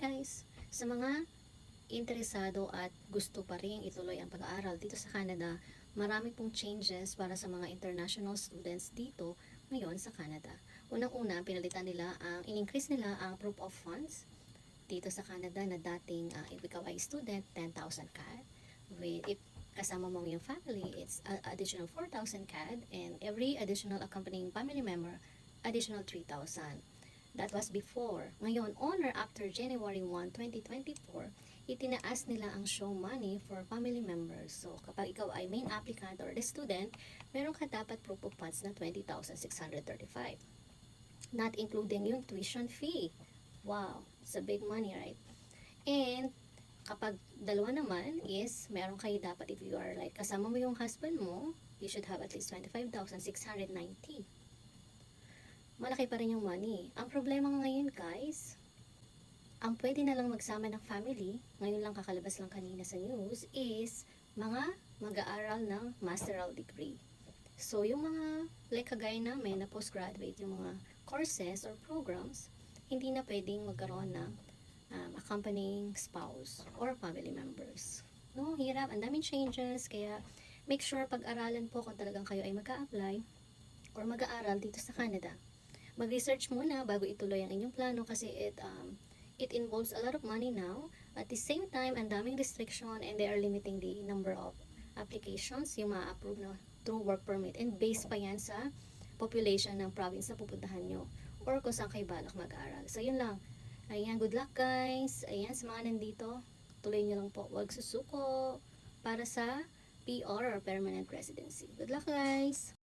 guys, sa mga interesado at gusto pa rin ituloy ang pag-aaral dito sa Canada, marami pong changes para sa mga international students dito ngayon sa Canada. Unang-una, pinalitan nila in-increase nila ang proof of funds dito sa Canada na dating if ikaw ay student, 10,000 CAD. If kasama mo yung family, it's additional 4,000 CAD, and every additional accompanying family member, additional 3,000. That was before. Ngayon, on or after January 1, 2024, itinaas nila ang show money for family members. So, kapag ikaw ay main applicant or the student, meron ka dapat proof of funds na 20,635. Not including yung tuition fee. Wow, it's a big money, right? And, kapag dalawa naman is, meron kayo dapat, if you are like, kasama mo yung husband mo, you should have at least 25,690. Malaki pa rin yung money. Ang problema ngayon guys, ang pwede na lang magsama ng family, ngayon lang kakalabas lang kanina sa news, is mga mag-aaral ng masteral degree. So yung mga like kagaya namin na postgraduate, yung mga courses or programs, hindi na pwedeng magkaroon ng accompanying spouse or family members. No, hirap, ang daming changes, kaya make sure pag-aralan po kung talagang kayo ay mag-a-apply or mag-aaral dito sa Canada. Mag-research muna bago ituloy ang inyong plano kasi it involves a lot of money now. At the same time, ang daming restriction and they are limiting the number of applications yung ma-approve na through work permit, and based pa yan sa population ng province na pupuntahan nyo or kung saan kayo balak mag-aaral. So yun lang. Ayan, good luck guys. Ayan, sa mga nandito, tuloy nyo lang po, huwag susuko para sa PR or permanent residency. Good luck guys!